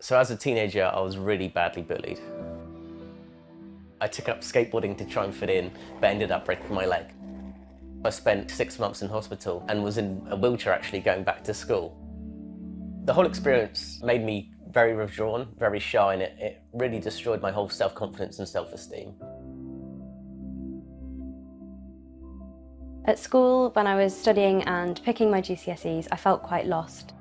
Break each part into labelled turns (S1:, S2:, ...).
S1: So as a teenager, I was really badly bullied. I took up skateboarding to try and fit in, but ended up breaking my leg. I spent 6 months in hospital and was in a wheelchair actually going back to school. The whole experience made me very withdrawn, very shy, and it really destroyed my whole self-confidence and self-esteem.
S2: At school, when I was studying and picking my GCSEs, I felt quite lost.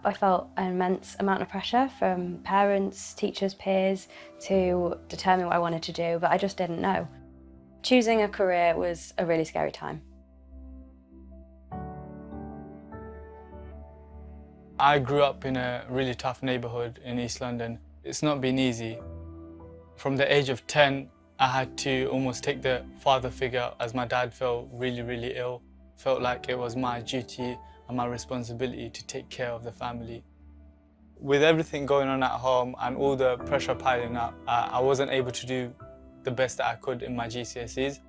S2: I felt an immense amount of pressure from parents, teachers, peers to determine what I wanted to do, but I just didn't know. Choosing a career was a really scary time.
S3: I grew up in a really tough neighbourhood in East London. It's not been easy. From the age of 10, I had to almost take the father figure as my dad felt really, really ill. Felt like it was my duty and my responsibility to take care of the family. With everything going on at home and all the pressure piling up, I wasn't able to do the best that I could in my GCSEs.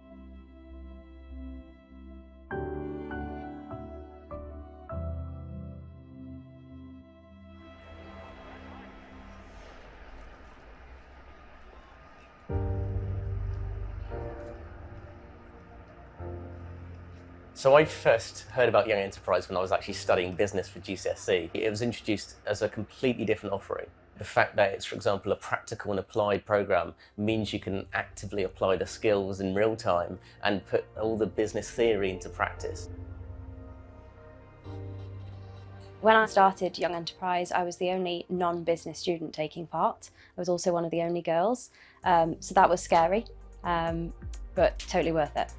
S1: So I first heard about Young Enterprise when I was actually studying business for GCSE. It was introduced as a completely different offering. The fact that it's, for example, a practical and applied programme means you can actively apply the skills in real time and put all the business theory into practice.
S2: When I started Young Enterprise, I was the only non-business student taking part. I was also one of the only girls, so that was scary, but totally worth it.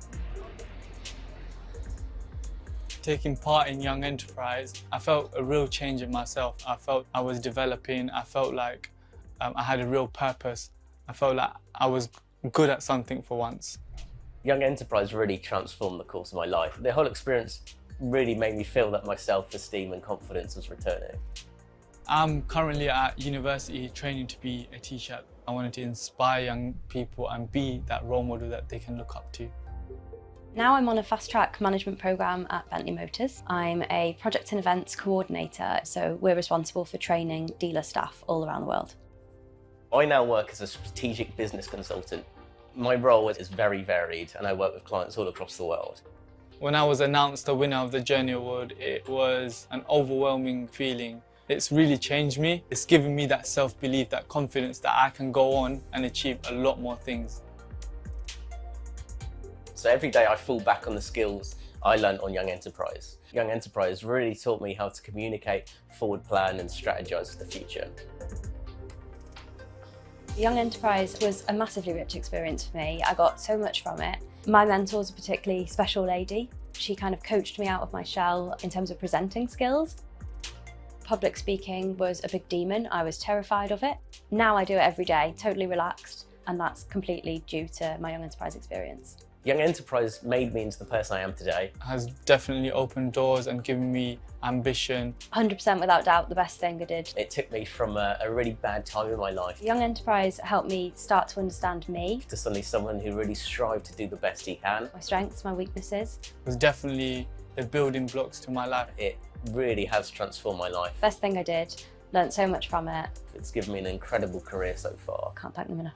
S3: Taking part in Young Enterprise, I felt a real change in myself. I felt I was developing. I felt like I had a real purpose. I felt like I was good at something for once.
S1: Young Enterprise really transformed the course of my life. The whole experience really made me feel that my self-esteem and confidence was returning.
S3: I'm currently at university training to be a teacher. I wanted to inspire young people and be that role model that they can look up to.
S2: Now I'm on a fast-track management programme at Bentley Motors. I'm a project and events coordinator, so we're responsible for training dealer staff all around the world.
S1: I now work as a strategic business consultant. My role is very varied and I work with clients all across the world.
S3: When I was announced the winner of the Journey Award, it was an overwhelming feeling. It's really changed me. It's given me that self-belief, that confidence that I can go on and achieve a lot more things.
S1: So every day I fall back on the skills I learned on Young Enterprise. Young Enterprise really taught me how to communicate, forward plan and strategise for the future.
S2: Young Enterprise was a massively rich experience for me. I got so much from it. My mentor was a particularly special lady. She kind of coached me out of my shell in terms of presenting skills. Public speaking was a big demon. I was terrified of it. Now I do it every day, totally relaxed, and that's completely due to my Young Enterprise experience.
S1: Young Enterprise made me into the person I am today.
S3: It has definitely opened doors and given me ambition.
S2: 100% without doubt the best thing I did.
S1: It took me from a really bad time in my life
S2: Young Enterprise helped me start to understand me.
S1: to suddenly someone who really strived to do the best he can.
S2: My strengths, my weaknesses.
S3: It was definitely the building blocks to my life.
S1: It really has transformed my life.
S2: Best thing I did. Learned so much from it.
S1: It's given me an incredible career so far.
S2: Can't thank them enough.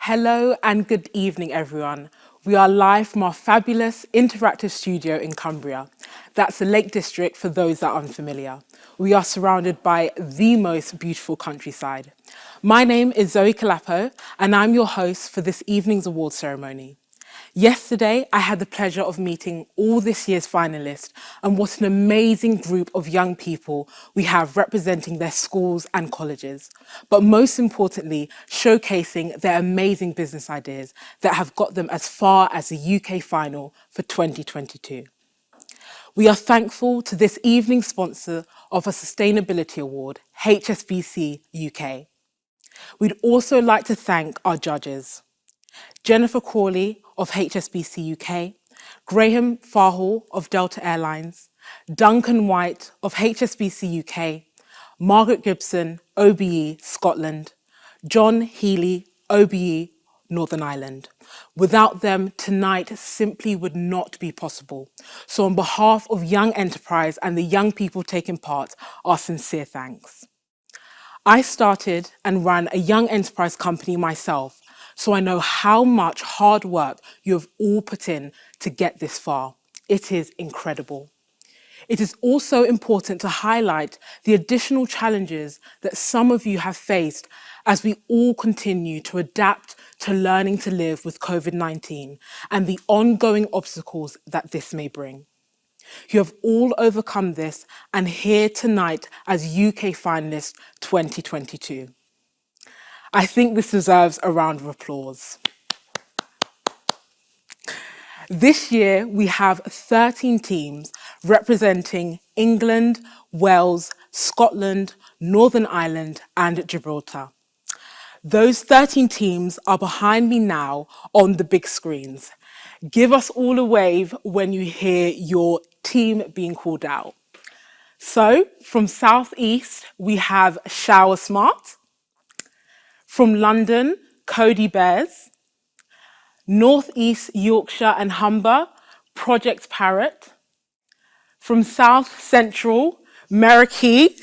S4: Hello and good evening, everyone. We are live from our fabulous interactive studio in Cumbria. That's the Lake District for those that are unfamiliar. We are surrounded by the most beautiful countryside. My name is Zoe Calapo and I'm your host for this evening's award ceremony. Yesterday, I had the pleasure of meeting all this year's finalists, and what an amazing group of young people we have representing their schools and colleges. But most importantly, showcasing their amazing business ideas that have got them as far as the UK final for 2022. We are thankful to this evening's sponsor of a Sustainability Award, HSBC UK. We'd also like to thank our judges, Jennifer Crawley of HSBC UK, Graham Farhall of Delta Airlines, Duncan White of HSBC UK, Margaret Gibson, OBE Scotland, John Healy, OBE Northern Ireland. Without them, tonight simply would not be possible. So on behalf of Young Enterprise and the young people taking part, our sincere thanks. I started and ran a young enterprise company myself, so I know how much hard work you have all put in to get this far. It is incredible. It is also important to highlight the additional challenges that some of you have faced as we all continue to adapt to learning to live with COVID-19 and the ongoing obstacles that this may bring. You have all overcome this and here tonight as UK finalists 2022. I think this deserves a round of applause. This year, we have 13 teams representing England, Wales, Scotland, Northern Ireland, and Gibraltar. Those 13 teams are behind me now on the big screens. Give us all a wave when you hear your team being called out. So, from South East, we have Shower Smart. From London, Cody Bears. North East Yorkshire and Humber, Project Parrot. From South Central, Merrickey.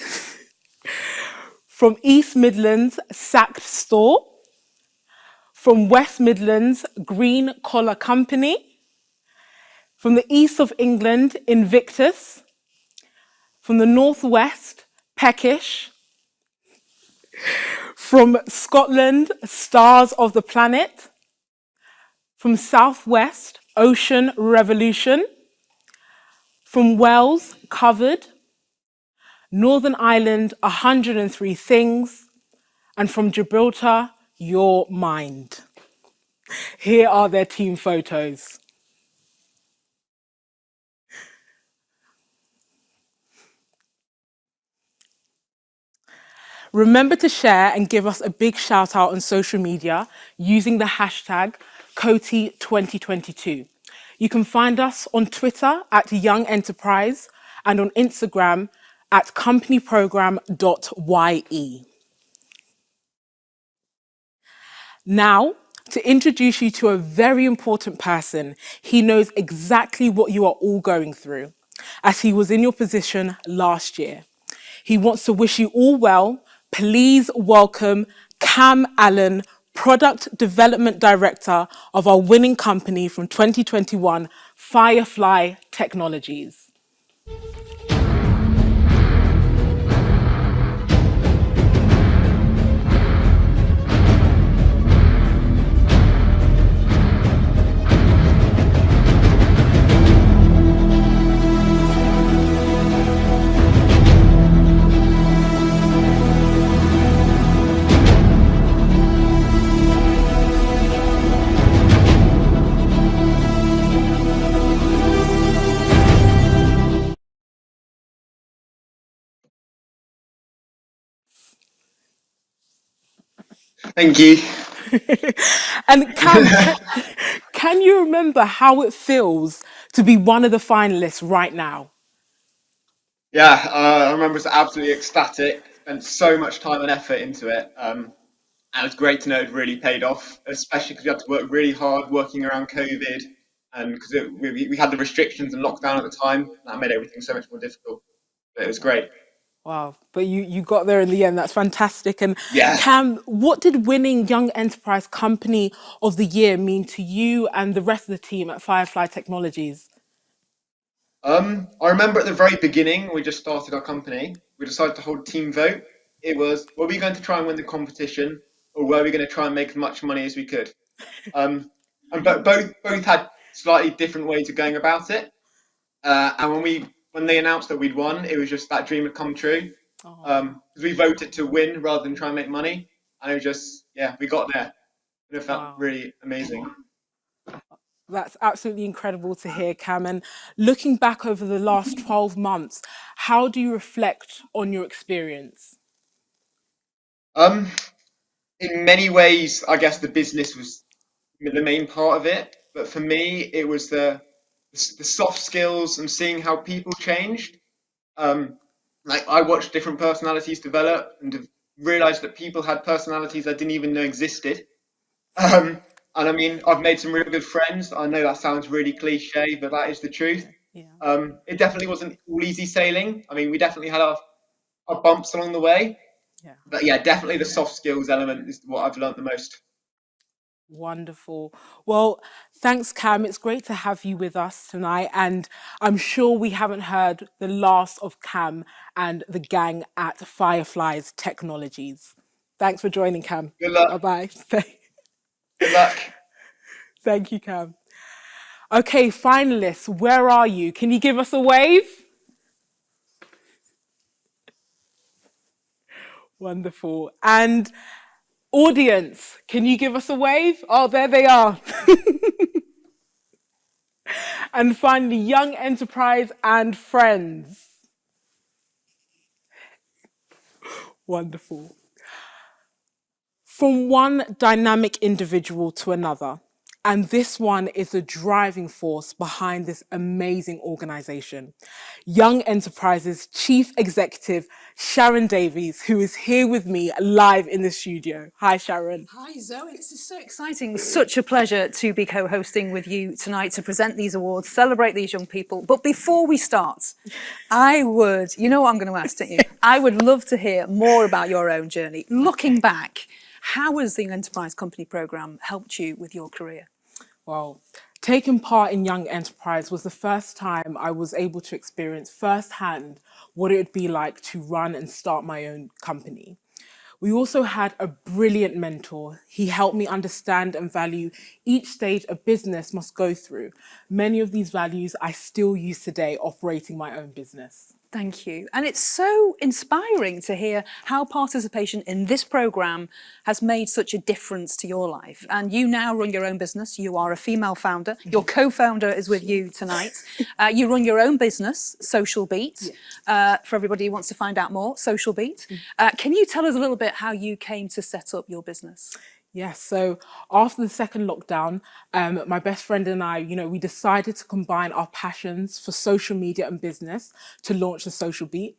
S4: From East Midlands, Sacked Store. From West Midlands, Green Collar Company. From the East of England, Invictus. From the Northwest, Peckish. From Scotland, Stars of the Planet. From Southwest, Ocean Revolution. From Wales, Covered. Northern Ireland, 103 Things. And from Gibraltar, Your Mind. Here are their team photos. Remember to share and give us a big shout out on social media using the hashtag COTY2022. You can find us on Twitter at Young Enterprise and on Instagram at companyprogram.ye. Now, to introduce you to a very important person, he knows exactly what you are all going through, as he was in your position last year. He wants to wish you all well. Please welcome Cam Allen, Product Development Director of our winning company from 2021, Firefly Technologies.
S5: Thank you.
S4: And Cam, can you remember how it feels to be one of the finalists right now?
S5: Yeah, I remember it was absolutely ecstatic. Spent so much time and effort into it. And it was great to know it really paid off, especially because we had to work really hard working around COVID and because we had the restrictions and lockdown at the time. That made everything so much more difficult. But it was great.
S4: Wow, but you got there in the end. That's fantastic. And
S5: Yeah.
S4: Cam, what did winning Young Enterprise Company of the Year mean to you and the rest of the team at Firefly Technologies?
S5: I remember at the very beginning, we just started our company. We decided to hold a team vote. It was, were we going to try and win the competition or were we going to try and make as much money as we could? but both had slightly different ways of going about it. And when they announced that we'd won, it was just that dream had come true. Because we voted to win rather than try and make money, and it was just we got there, and it felt really amazing.
S4: That's absolutely incredible to hear, Cam. And looking back over the last 12 months, how do you reflect on your experience?
S5: In many ways, I guess the business was the main part of it, but for me, it was the soft skills and seeing how people changed. Like I watched different personalities develop and have realized that people had personalities I didn't even know existed. And I mean, I've made some really good friends. I know that sounds really cliche, but that is the truth. It definitely wasn't all easy sailing. I mean, we definitely had our bumps along the way. But yeah, definitely the soft skills element is what I've learned the most.
S4: Wonderful. Well, thanks, Cam. It's great to have you with us tonight. And I'm sure we haven't heard the last of Cam and the gang at Fireflies Technologies. Thanks for joining, Cam.
S5: Good luck.
S4: Bye-bye.
S5: Good luck.
S4: Thank you, Cam. Okay, finalists, where are you? Can you give us a wave? Wonderful. And audience, can you give us a wave? Oh, there they are. And finally, Young Enterprise and Friends. Wonderful. From one dynamic individual to another, and this one is the driving force behind this amazing organization. Young Enterprises Chief Executive Sharon Davies, who is here with me live in the studio. Hi, Sharon.
S6: Hi, Zoe. This is so exciting. Such a pleasure to be co-hosting with you tonight to present these awards, celebrate these young people. But before we start, you know what I'm going to ask, don't you? I would love to hear more about your own journey. Looking back, how has the Young Enterprise Company programme helped you with your career?
S4: Well, taking part in Young Enterprise was the first time I was able to experience firsthand what it would be like to run and start my own company. We also had a brilliant mentor. He helped me understand and value each stage a business must go through. Many of these values I still use today operating my own business.
S6: Thank you. And it's so inspiring to hear how participation in this programme has made such a difference to your life. And you now run your own business. You are a female founder. Your co-founder is with you tonight. You run your own business, Social Beat. For everybody who wants to find out more, Social Beat. Can you tell us a little bit how you came to set up your business?
S4: Yes, so after the second lockdown, my best friend and I, we decided to combine our passions for social media and business to launch the Social Beat.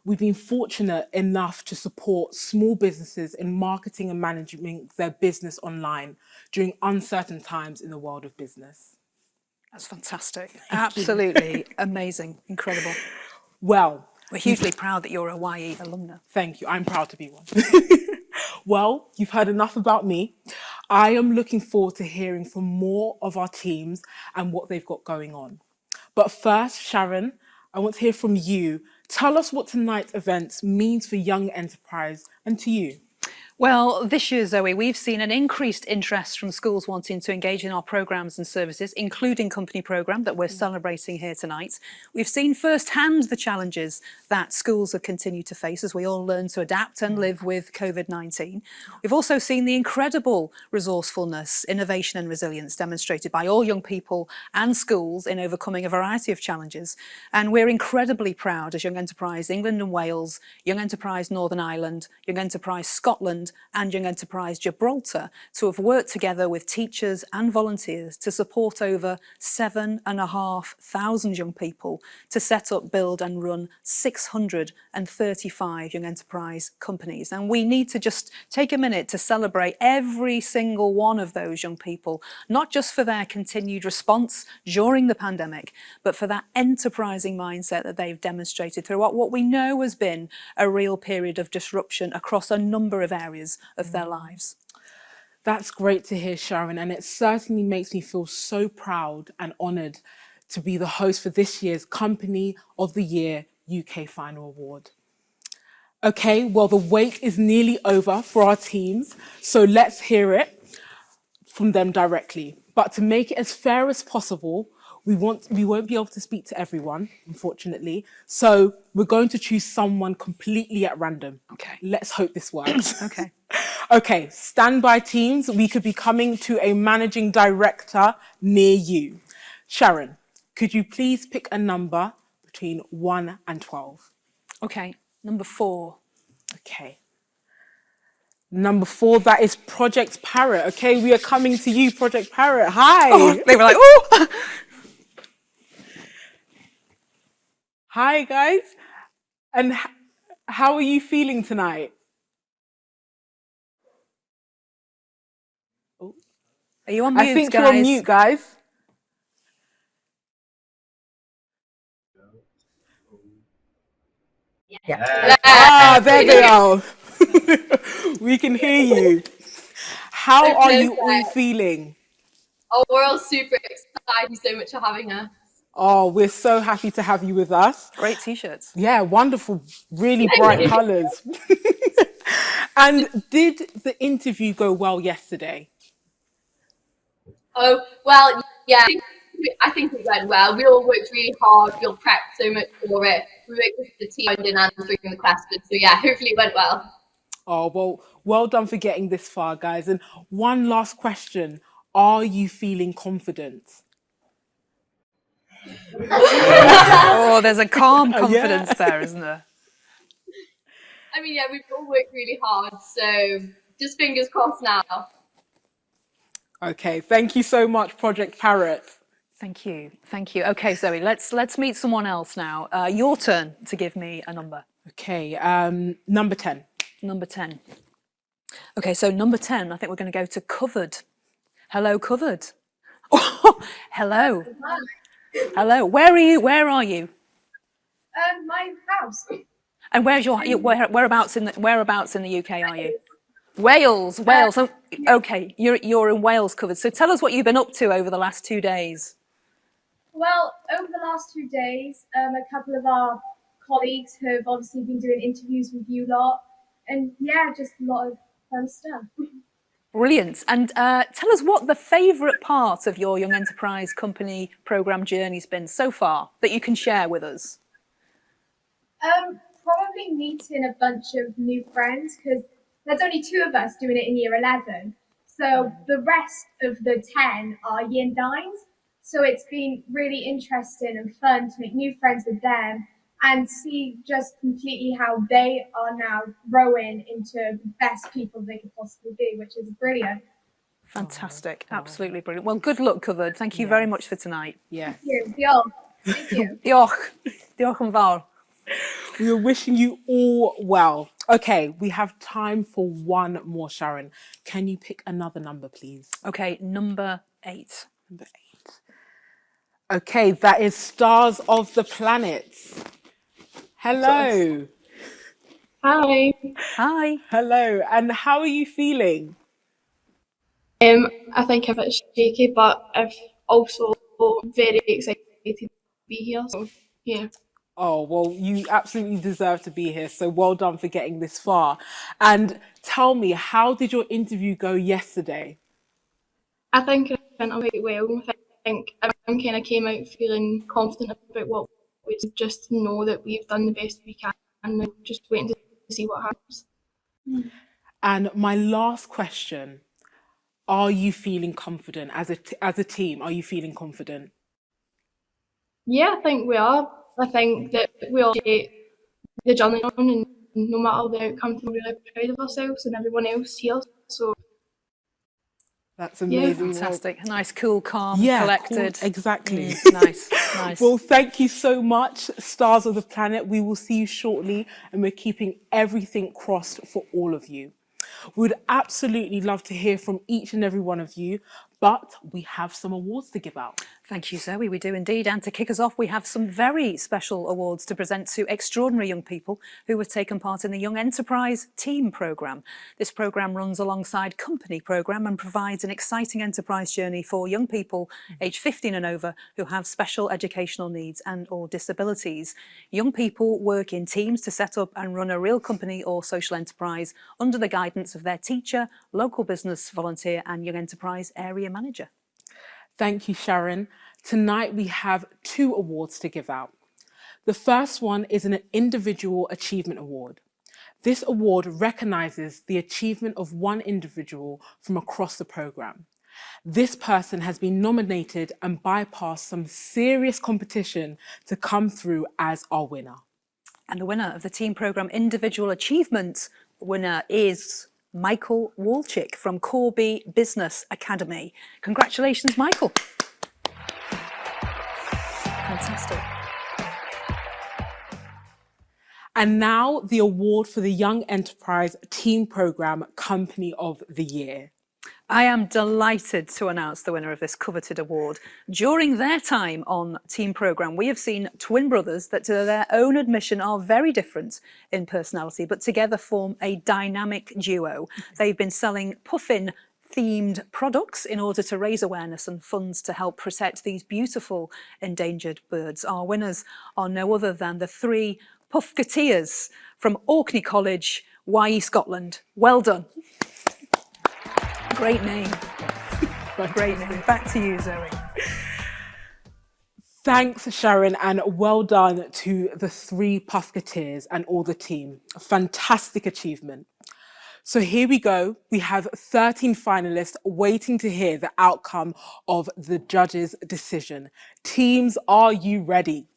S4: We've been fortunate enough to support small businesses in marketing and managing their business online during uncertain times in the world of business.
S6: That's fantastic. Absolutely amazing. Incredible.
S4: Well,
S6: we're hugely proud that you're a YE alumna.
S4: Thank you. I'm proud to be one. Well, you've heard enough about me. I am looking forward to hearing from more of our teams and what they've got going on. But first, Sharon, I want to hear from you. Tell us what tonight's event means for Young Enterprise and to you.
S6: Well, this year, Zoe, we've seen an increased interest from schools wanting to engage in our programmes and services, including company programme that we're celebrating here tonight. We've seen firsthand the challenges that schools have continued to face as we all learn to adapt and live with COVID-19. We've also seen the incredible resourcefulness, innovation and resilience demonstrated by all young people and schools in overcoming a variety of challenges. And we're incredibly proud as Young Enterprise England and Wales, Young Enterprise Northern Ireland, Young Enterprise Scotland and Young Enterprise Gibraltar to have worked together with teachers and volunteers to support over 7,500 young people to set up, build and run 635 Young Enterprise companies. And we need to just take a minute to celebrate every single one of those young people, not just for their continued response during the pandemic, but for that enterprising mindset that they've demonstrated throughout what we know has been a real period of disruption across a number of areas of their lives.
S4: That's great to hear, Sharon, and it certainly makes me feel so proud and honoured to be the host for this year's Company of the Year UK Final Award. Okay, well, the wait is nearly over for our teams, so let's hear it from them directly. But to make it as fair as possible, we won't be able to speak to everyone, unfortunately. So we're going to choose someone completely at random.
S6: Okay.
S4: Let's hope this works.
S6: Okay.
S4: Okay, standby teams. We could be coming to a managing director near you. Sharon, could you please pick a number between 1 and 12?
S6: Okay, number 4.
S4: Okay. Number 4, that is Project Parrot. Okay, we are coming to you, Project Parrot. Hi.
S6: Oh, they were like, oh!
S4: Hi, guys. And how are you feeling tonight?
S6: Are you on mute,
S4: I think
S6: guys?
S4: you're on mute, guys.
S6: Yeah.
S4: Ah, there they are. We can hear you. How are you all feeling?
S7: Oh, we're all super excited. Thank you so much for having us.
S4: Oh, we're so happy to have you with us.
S6: Great t-shirts.
S4: Yeah, wonderful, really bright colours. And did the interview go well yesterday?
S7: Oh, well, yeah, I think it went well. We all worked really hard. We all prepped so much for it. We worked with the team and answering the questions. So yeah, hopefully it went well.
S4: Oh, well done for getting this far, guys. And one last question. Are you feeling confident?
S6: Oh, there's a calm confidence there, isn't there?
S7: I mean, yeah, we've all worked really hard. So just fingers crossed now.
S4: Okay, thank you so much, Project Parrot.
S6: Thank you. Thank you. Okay, Zoe, let's meet someone else now. Your turn to give me a number.
S4: Okay, number 10.
S6: Number 10. Okay, so number 10, I think we're going to go to Covered. Hello, Covered. Oh, hello. Hello. Where are you? Where are you?
S7: My house.
S6: And where's your whereabouts in the UK are you? Wales. Wales. Okay, you're in Wales, Covered. So tell us what you've been up to over the last 2 days.
S8: Well, over the last 2 days, a couple of our colleagues have obviously been doing interviews with you lot, and yeah, just a lot of fun stuff.
S6: Brilliant. And tell us what the favourite part of your Young Enterprise Company programme journey's been so far that you can share with us.
S8: Probably meeting a bunch of new friends, because there's only 2 of us doing it in year 11. So the rest of the 10 are year 9s. So it's been really interesting and fun to make new friends with them and see just completely how they are now growing into the best people they could possibly be, which is brilliant.
S6: Fantastic. Absolutely brilliant. Well, good luck, Covered. Thank you very much for tonight.
S4: Yeah.
S8: Thank you. Thank you.
S6: Diolch. Diolch yn fawr.
S4: We are wishing you all well. Okay, we have time for one more, Sharon. Can you pick another number, please?
S6: Okay, number 8.
S4: Number 8. Okay, that is Stars of the Planets. Hello.
S7: Hi.
S6: Hi.
S4: Hello. And how are you feeling?
S7: I think I'm a bit shaky, but I'm also very excited to be here. So yeah.
S4: Oh, well, you absolutely deserve to be here. So well done for getting this far. And tell me, how did your interview go yesterday?
S7: I think it went quite well. I think everyone kind of came out feeling confident about what we just know that we've done the best we can and just waiting to see what happens.
S4: And my last question, are you feeling confident as a team? Are you feeling confident?
S7: Yeah, I think we are. I think that we all take the journey on, and no matter the outcome, we're really proud of ourselves and everyone else here. So
S4: That's amazing.
S6: Fantastic. Nice, cool, calm,
S4: Yeah,
S6: collected.
S4: cool. Exactly.
S6: Nice, nice.
S4: Well, thank you so much, Stars of the Planet. We will see you shortly, and we're keeping everything crossed for all of you. We'd absolutely love to hear from each and every one of you, but we have some awards to give out.
S6: Thank you, Zoe. We do indeed. And to kick us off, we have some very special awards to present to extraordinary young people who have taken part in the Young Enterprise Team programme. This programme runs alongside Company programme and provides an exciting enterprise journey for young people aged 15 and over who have special educational needs and or disabilities. Young people work in teams to set up and run a real company or social enterprise under the guidance of their teacher, local business volunteer and Young Enterprise area manager.
S4: Thank you, Sharon. Tonight we have 2 awards to give out. The first one is an Individual Achievement Award. This award recognises the achievement of one individual from across the programme. This person has been nominated and bypassed some serious competition to come through as our winner.
S6: And the winner of the Team Programme Individual Achievement winner is Michael Walchick from Corby Business Academy. Congratulations, Michael. Fantastic.
S4: And now the award for the Young Enterprise Team Programme Company of the Year.
S6: I am delighted to announce the winner of this coveted award. During their time on Team Programme, we have seen twin brothers that, to their own admission, are very different in personality, but together form a dynamic duo. They've been selling puffin-themed products in order to raise awareness and funds to help protect these beautiful endangered birds. Our winners are no other than the 3 Puffketeers from Orkney College, YE Scotland. Well done. Great name. Great name. Back to you, Zoe.
S4: Thanks, Sharon, and well done to the 3 Puffketeers and all the team. A fantastic achievement. So here we go. We have 13 finalists waiting to hear the outcome of the judges' decision. Teams, are you ready?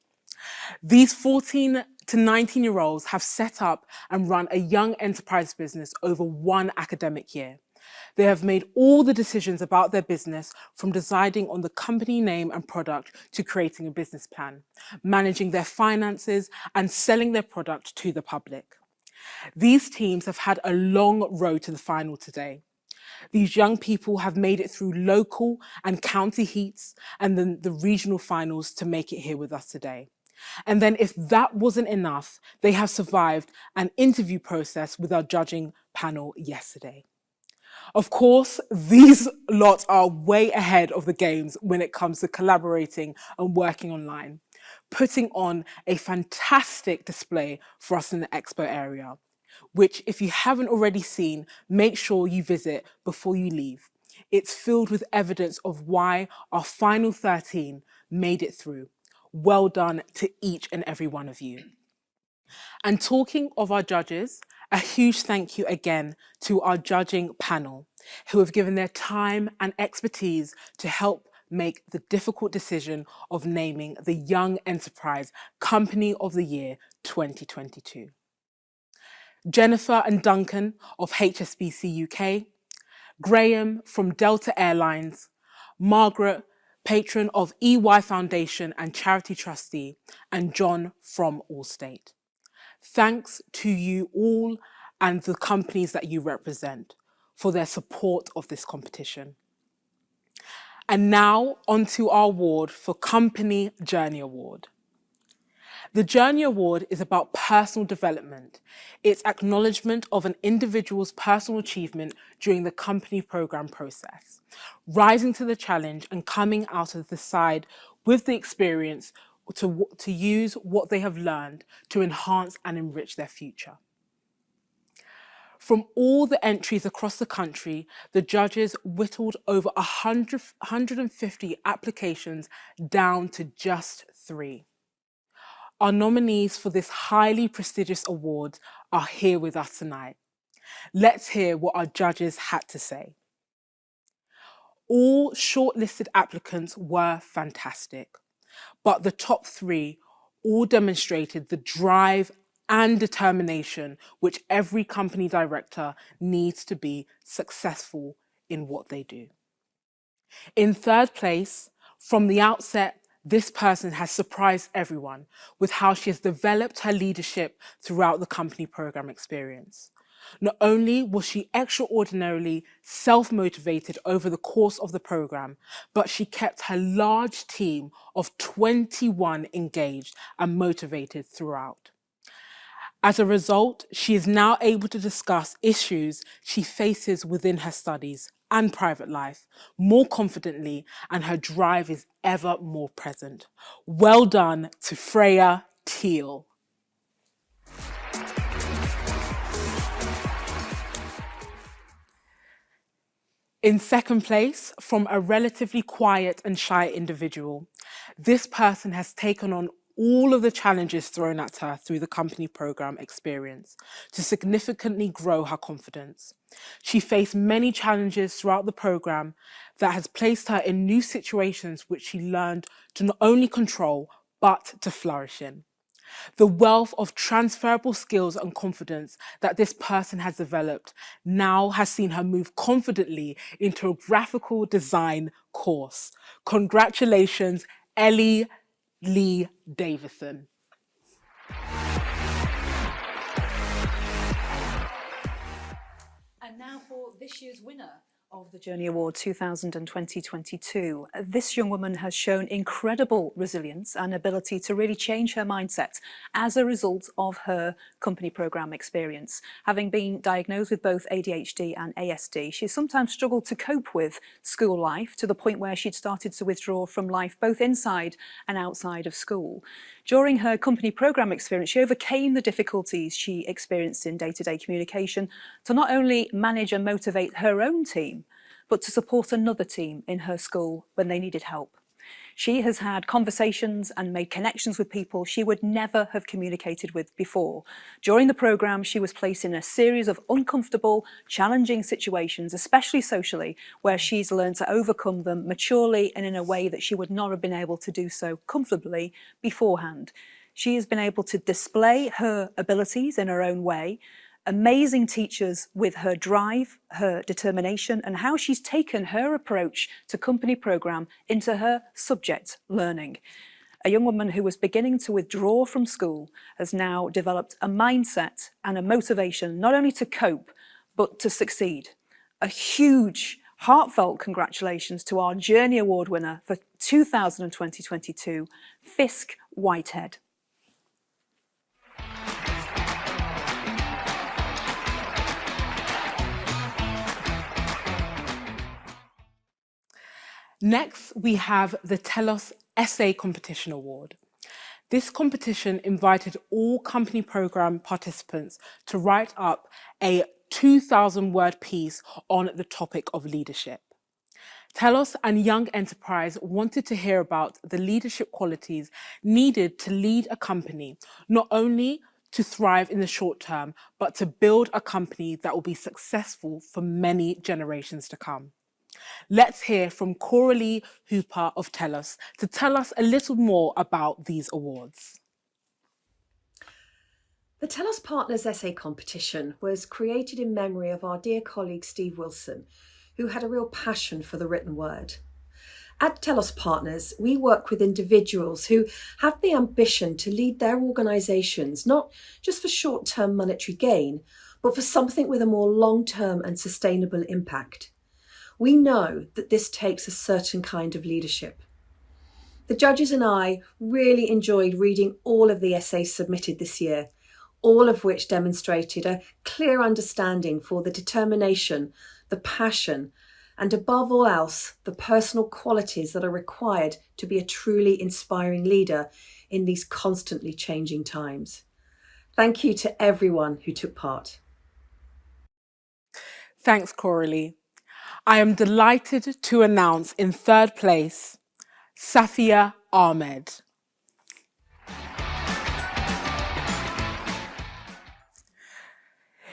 S4: These 14 to 19-year-olds have set up and run a young enterprise business over 1 academic year. They have made all the decisions about their business, from deciding on the company name and product to creating a business plan, managing their finances and selling their product to the public. These teams have had a long road to the final today. These young people have made it through local and county heats and then the regional finals to make it here with us today. And then if that wasn't enough, they have survived an interview process with our judging panel yesterday. Of course, these lots are way ahead of the games when it comes to collaborating and working online, putting on a fantastic display for us in the expo area, which if you haven't already seen, make sure you visit before you leave. It's filled with evidence of why our final 13 made it through. Well done to each and every one of you. And talking of our judges, a huge thank you again to our judging panel, who have given their time and expertise to help make the difficult decision of naming the Young Enterprise Company of the Year 2022. Jennifer and Duncan of HSBC UK, Graham from Delta Airlines, Margaret, patron of EY Foundation and charity trustee, and John from Allstate. Thanks to you all and the companies that you represent for their support of this competition. And now onto our award for Company Journey Award. The Journey Award is about personal development. It's acknowledgement of an individual's personal achievement during the company program process, rising to the challenge and coming out of the side with the experience to use what they have learned to enhance and enrich their future. From all the entries across the country, the judges whittled over 150 applications down to just 3. Our nominees for this highly prestigious award are here with us tonight. Let's hear what our judges had to say. All shortlisted applicants were fantastic, but the top 3 all demonstrated the drive and determination which every company director needs to be successful in what they do. In 3rd place, from the outset, this person has surprised everyone with how she has developed her leadership throughout the company program experience. Not only was she extraordinarily self-motivated over the course of the program, but she kept her large team of 21 engaged and motivated throughout. As a result, she is now able to discuss issues she faces within her studies and private life more confidently, and her drive is ever more present. Well done to Freya Teal. In second place, from a relatively quiet and shy individual, this person has taken on all of the challenges thrown at her through the company program experience to significantly grow her confidence. She faced many challenges throughout the program that has placed her in new situations which she learned to not only control, but to flourish in. The wealth of transferable skills and confidence that this person has developed now has seen her move confidently into a graphical design course. Congratulations, Ellie Lee Davison.
S6: And now for this year's winner of the Journey Award 2020-22. This young woman has shown incredible resilience and ability to really change her mindset as a result of her company programme experience. Having been diagnosed with both ADHD and ASD, she sometimes struggled to cope with school life to the point where she'd started to withdraw from life both inside and outside of school. During her company programme experience, she overcame the difficulties she experienced in day-to-day communication to not only manage and motivate her own team, but to support another team in her school when they needed help. She has had conversations and made connections with people she would never have communicated with before. During the programme, she was placed in a series of uncomfortable, challenging situations, especially socially, where she's learned to overcome them maturely and in a way that she would not have been able to do so comfortably beforehand. She has been able to display her abilities in her own way, amazing teachers with her drive, her determination, and how she's taken her approach to company programme into her subject learning. A young woman who was beginning to withdraw from school has now developed a mindset and a motivation not only to cope, but to succeed. A huge, heartfelt congratulations to our Journey Award winner for 2020-22, Fisk Whitehead.
S4: Next, we have the Telos Essay Competition Award. This competition invited all company program participants to write up a 2,000-word piece on the topic of leadership. Telos and Young Enterprise wanted to hear about the leadership qualities needed to lead a company, not only to thrive in the short term, but to build a company that will be successful for many generations to come. Let's hear from Coralie Hooper of Telos to tell us a little more about these awards.
S9: The Telos Partners Essay Competition was created in memory of our dear colleague Steve Wilson, who had a real passion for the written word. At Telos Partners, we work with individuals who have the ambition to lead their organisations, not just for short-term monetary gain, but for something with a more long-term and sustainable impact. We know that this takes a certain kind of leadership. The judges and I really enjoyed reading all of the essays submitted this year, all of which demonstrated a clear understanding for the determination, the passion, and above all else, the personal qualities that are required to be a truly inspiring leader in these constantly changing times. Thank you to everyone who took part.
S4: Thanks, Coralie. I am delighted to announce in third place, Safia Ahmed.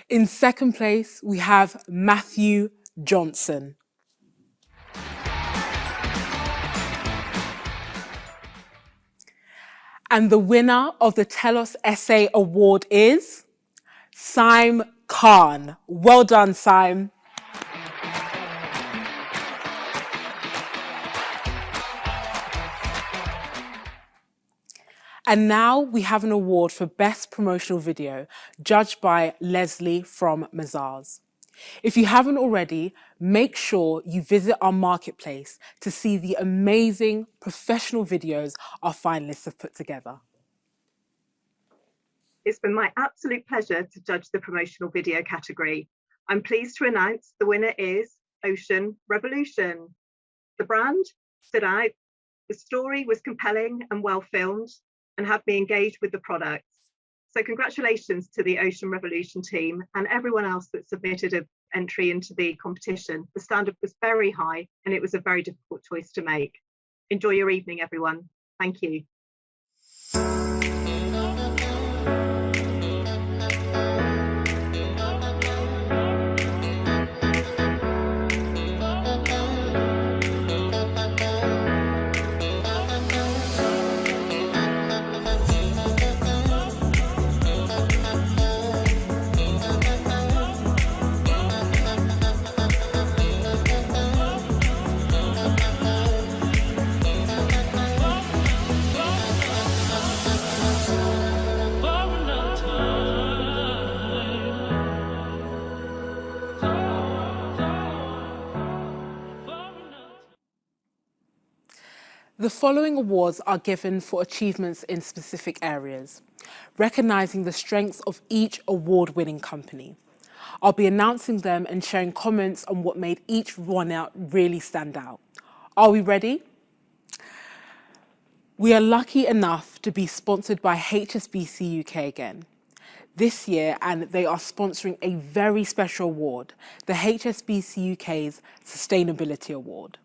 S4: In second place, we have Matthew Johnson. And the winner of the Telos Essay Award is Saim Khan. Well done, Saim. And now we have an award for Best Promotional Video, judged by Leslie from Mazars. If you haven't already, make sure you visit our marketplace to see the amazing professional videos our finalists have put together.
S10: It's been my absolute pleasure to judge the promotional video category. I'm pleased to announce the winner is Ocean Revolution. The brand stood out, the story was compelling and well filmed, and had me engaged with the products. So congratulations to the Ocean Revolution team and everyone else that submitted an entry into the competition. The standard was very high and it was a very difficult choice to make. Enjoy your evening, everyone. Thank you.
S4: The following awards are given for achievements in specific areas, recognising the strengths of each award-winning company. I'll be announcing them and sharing comments on what made each one out really stand out. Are we ready? We are lucky enough to be sponsored by HSBC UK again this year, and they are sponsoring a very special award, the HSBC UK's Sustainability Award.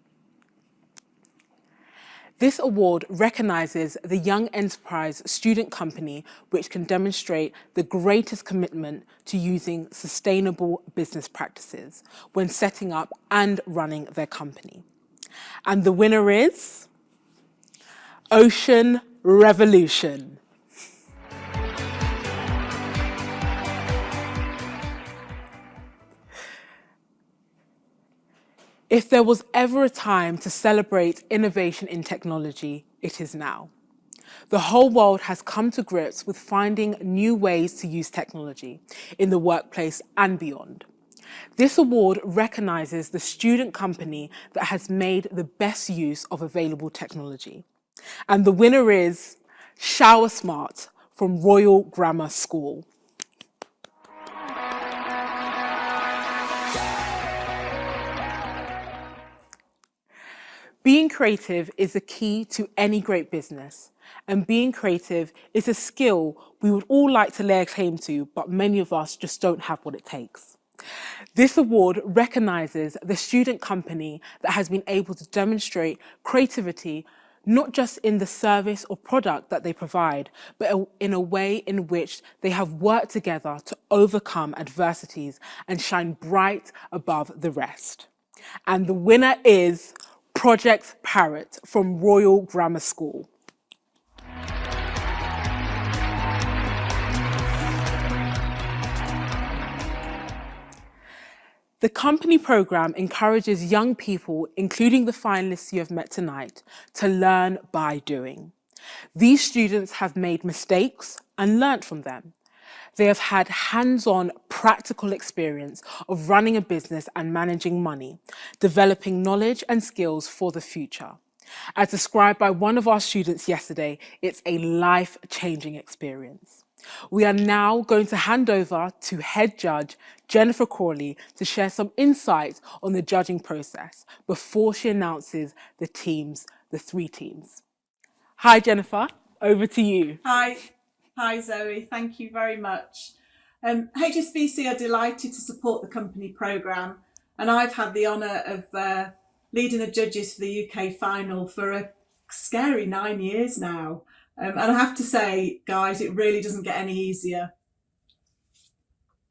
S4: This award recognises the young enterprise student company which can demonstrate the greatest commitment to using sustainable business practices when setting up and running their company. And the winner is Ocean Revolution. If there was ever a time to celebrate innovation in technology, it is now. The whole world has come to grips with finding new ways to use technology in the workplace and beyond. This award recognises the student company that has made the best use of available technology. And the winner is Shower Smart from Royal Grammar School. Being creative is the key to any great business, and being creative is a skill we would all like to lay claim to, but many of us just don't have what it takes. This award recognises the student company that has been able to demonstrate creativity not just in the service or product that they provide, but in a way in which they have worked together to overcome adversities and shine bright above the rest. And the winner is Project Parrot from Royal Grammar School. The company programme encourages young people, including the finalists you have met tonight, to learn by doing. These students have made mistakes and learnt from them. They have had hands-on practical experience of running a business and managing money, developing knowledge and skills for the future. As described by one of our students yesterday, it's a life-changing experience. We are now going to hand over to head judge Jennifer Crawley to share some insights on the judging process before she announces the three teams. Hi, Jennifer, over to you.
S11: Hi Zoe, thank you very much. HSBC are delighted to support the company programme, and I've had the honour of leading the judges for the UK final for a scary 9 years now. And I have to say, guys, it really doesn't get any easier.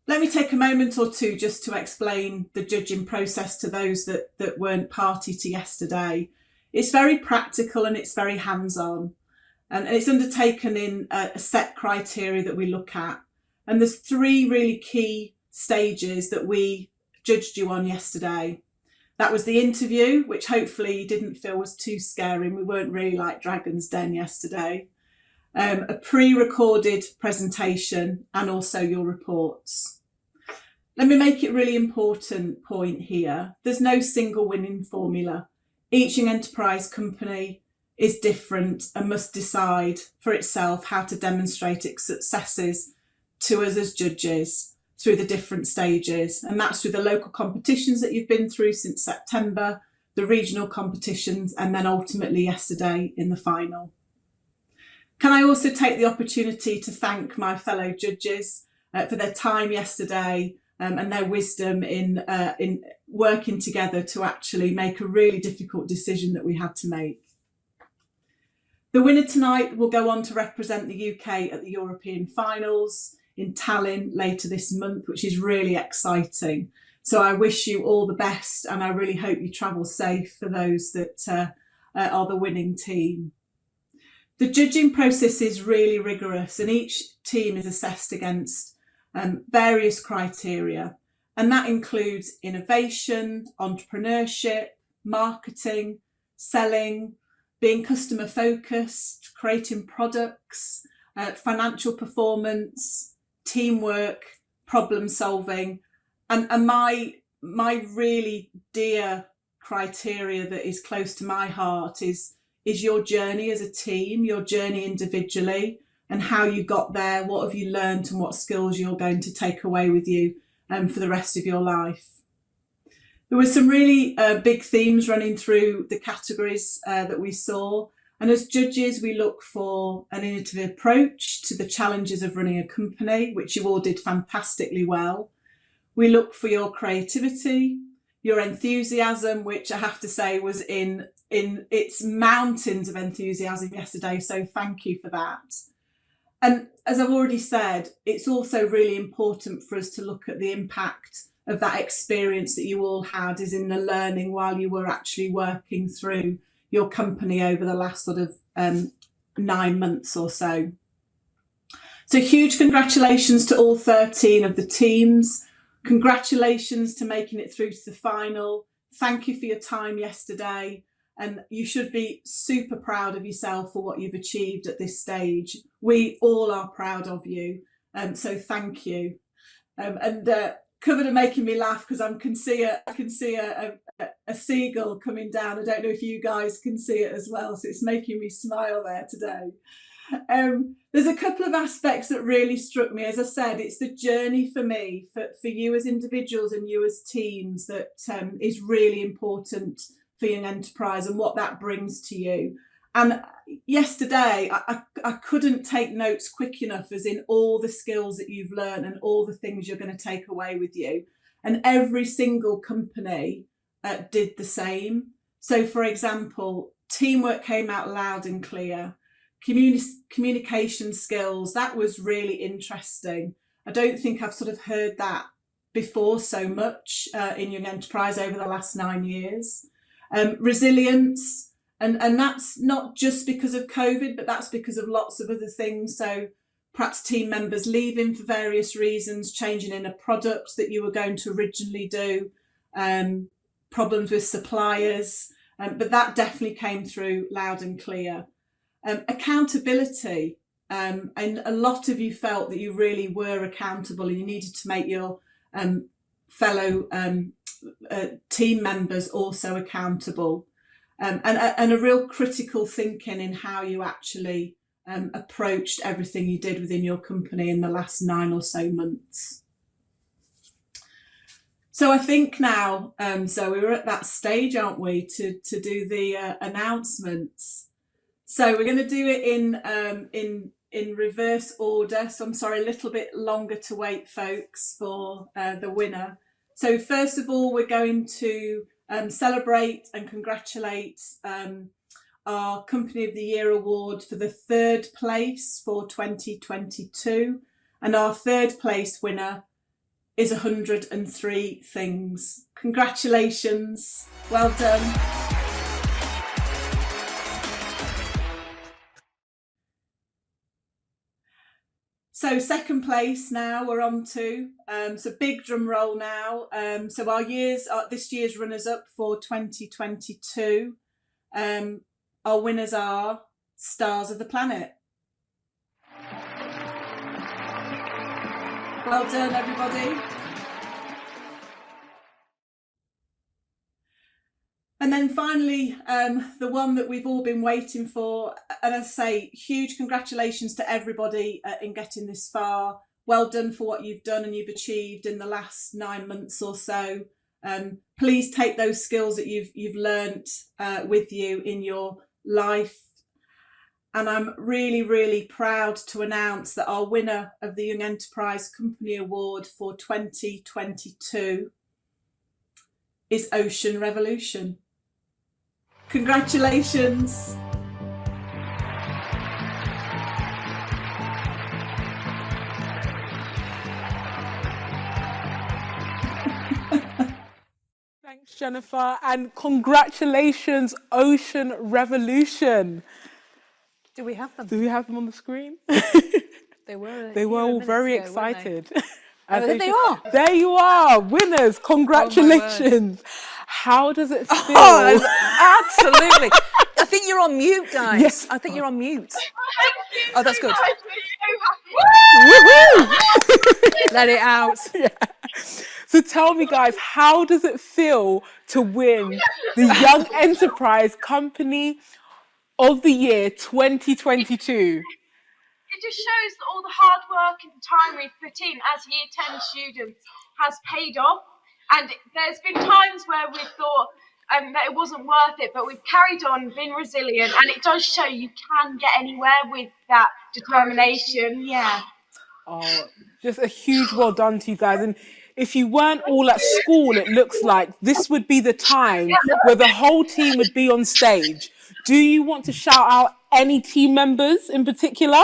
S11: Let me take a moment or two just to explain the judging process to those that weren't party to yesterday. It's very practical and it's very hands-on. And it's undertaken in a set criteria that we look at. And there's three really key stages that we judged you on yesterday. That was the interview, which hopefully you didn't feel was too scary. We weren't really like Dragon's Den yesterday. A pre-recorded presentation and also your reports. Let me make it a really important point here. There's no single winning formula. Each young enterprise company is different and must decide for itself how to demonstrate its successes to us as judges through the different stages. And that's through the local competitions that you've been through since September, the regional competitions, and then ultimately yesterday in the final. Can I also take the opportunity to thank my fellow judges for their time yesterday and their wisdom in working together to actually make a really difficult decision that we had to make. The winner tonight will go on to represent the UK at the European finals in Tallinn later this month, which is really exciting. So I wish you all the best, and I really hope you travel safe for those that are the winning team. The judging process is really rigorous, and each team is assessed against various criteria, and that includes innovation, entrepreneurship, marketing, selling, being customer focused, creating products, financial performance, teamwork, problem solving, and my really dear criteria that is close to my heart is your journey as a team, your journey individually, and how you got there, what have you learned, and what skills you're going to take away with you for the rest of your life. There were some really big themes running through the categories that we saw. And as judges, we look for an innovative approach to the challenges of running a company, which you all did fantastically well. We look for your creativity, your enthusiasm, which I have to say was in its mountains of enthusiasm yesterday. So thank you for that. And as I've already said, it's also really important for us to look at the impact of that experience that you all had is in the learning while you were actually working through your company over the last sort of 9 months or so. So huge congratulations to all 13 of the teams. Congratulations to making it through to the final. Thank you for your time yesterday. And you should be super proud of yourself for what you've achieved at this stage. We all are proud of you. So thank you. Covered are making me laugh because I can see a seagull coming down. I don't know if you guys can see it as well, so it's making me smile there today. There's a couple of aspects that really struck me. As I said, it's the journey for me, for you as individuals and you as teams that is really important for Young Enterprise and what that brings to you. And yesterday, I couldn't take notes quick enough as in all the skills that you've learned and all the things you're going to take away with you. And every single company did the same. So, for example, teamwork came out loud and clear. Communication skills, that was really interesting. I don't think I've sort of heard that before so much in Young Enterprise over the last 9 years. Resilience. And that's not just because of COVID, but that's because of lots of other things. So perhaps team members leaving for various reasons, changing in a product that you were going to originally do, problems with suppliers. But that definitely came through loud and clear. Accountability. And a lot of you felt that you really were accountable and you needed to make your fellow team members also accountable. And a real critical thinking in how you actually approached everything you did within your company in the last 9 or so months. So I think now, so we're at that stage, aren't we, to do the announcements. So we're going to do it in reverse order. So I'm sorry, a little bit longer to wait, folks, for the winner. So first of all, we're going to celebrate and congratulate our Company of the Year award for the 3rd place for 2022. And our 3rd place winner is 103 things. Congratulations. Well done. So 2nd place now we're on to, so big drum roll now. So our this year's runners up for 2022, our winners are Stars of the Planet. Well done, everybody. And then finally, the one that we've all been waiting for, and as I say, huge congratulations to everybody in getting this far. Well done for what you've done and you've achieved in the last 9 months or so. Please take those skills that you've learnt with you in your life And I'm really, really proud to announce that our winner of the Young Enterprise Company Award for 2022 is Ocean Revolution. Congratulations.
S4: Thanks, Jennifer, and congratulations, Ocean Revolution.
S6: Do we have them?
S4: Do we have them on the screen?
S6: They were.
S4: They were all very
S6: ago, weren't they?
S4: excited.
S6: Oh, there they are.
S4: There you are, winners. Congratulations. How does it feel?
S6: Oh, absolutely. I think you're on mute, guys.
S4: Yes.
S6: I think you're on mute. Oh, that's good.
S4: Woohoo!
S6: Let it out.
S4: Yeah. So tell me, guys, how does it feel to win the Young Enterprise Company of the Year 2022?
S12: It just shows that all the hard work and time we've put in as Year 10 students has paid off. And there's been times where we've thought that it wasn't worth it, but we've carried on, been resilient, and it does show you can get anywhere with that determination. Yeah.
S4: Oh, just a huge well done to you guys. And if you weren't all at school, it looks like this would be the time where the whole team would be on stage. Do you want to shout out any team members in particular?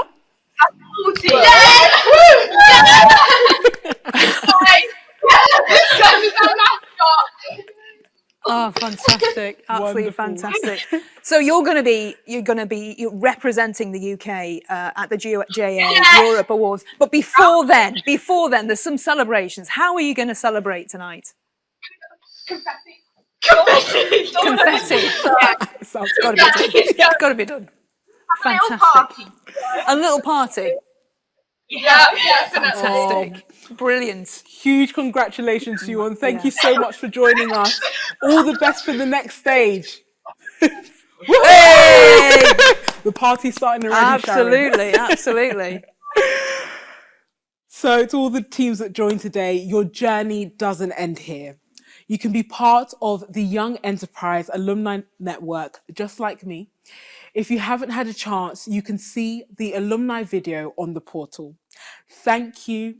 S6: Oh, fantastic! Absolutely
S4: Wonderful.
S6: fantastic. So you're going to be representing the UK at the GA Europe Awards. But before then, there's some celebrations. How are you going to celebrate tonight?
S12: Confetti.
S6: Confetti.
S4: Sounds
S6: Got to be done. It's got to be done. Fantastic. A little party.
S12: Yeah,
S6: Fantastic. Brilliant.
S4: Huge congratulations to you, and thank you so much for joining us. All the best for the next stage.
S6: Hey!
S4: The party's starting already,
S6: Absolutely,
S4: Sharon.
S6: absolutely.
S4: So to all the teams that joined today, your journey doesn't end here. You can be part of the Young Enterprise Alumni Network, just like me. If you haven't had a chance, you can see the alumni video on the portal. Thank you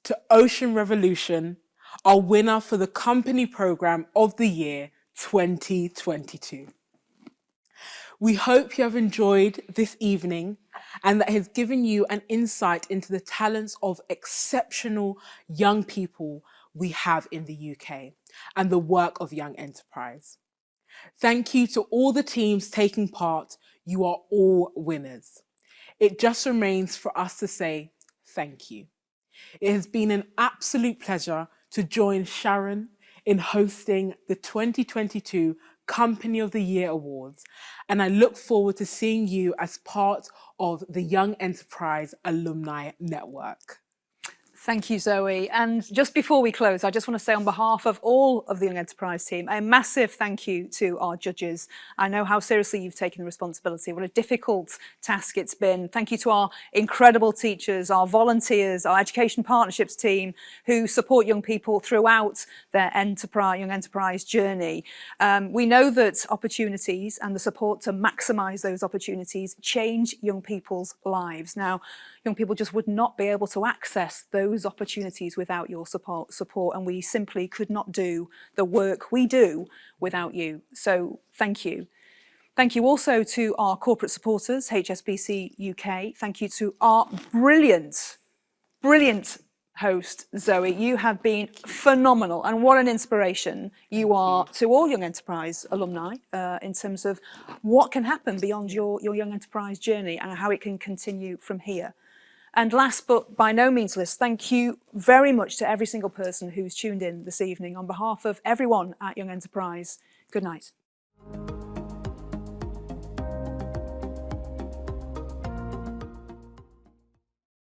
S4: to Ocean Revolution, our winner for the Company Programme of the Year 2022. We hope you have enjoyed this evening and that has given you an insight into the talents of exceptional young people we have in the UK and the work of Young Enterprise. Thank you to all the teams taking part. You are all winners. It just remains for us to say thank you. It has been an absolute pleasure to join Sharon in hosting the 2022 Company of the Year Awards, and I look forward to seeing you as part of the Young Enterprise Alumni Network.
S6: Thank you, Zoe. And just before we close, I just want to say on behalf of all of the Young Enterprise team, a massive thank you to our judges. I know how seriously you've taken the responsibility, what a difficult task it's been. Thank you to our incredible teachers, our volunteers, our education partnerships team who support young people throughout their young enterprise journey. We know that opportunities and the support to maximise those opportunities change young people's lives. Now, young people just would not be able to access those opportunities without your support, and we simply could not do the work we do without you. So thank you. Thank you also to our corporate supporters, HSBC UK. Thank you to our brilliant host, Zoe. You have been phenomenal, and what an inspiration you are to all Young Enterprise alumni in terms of what can happen beyond your Young Enterprise journey and how it can continue from here. And last but by no means least, thank you very much to every single person who's tuned in this evening. On behalf of everyone at Young Enterprise, good night.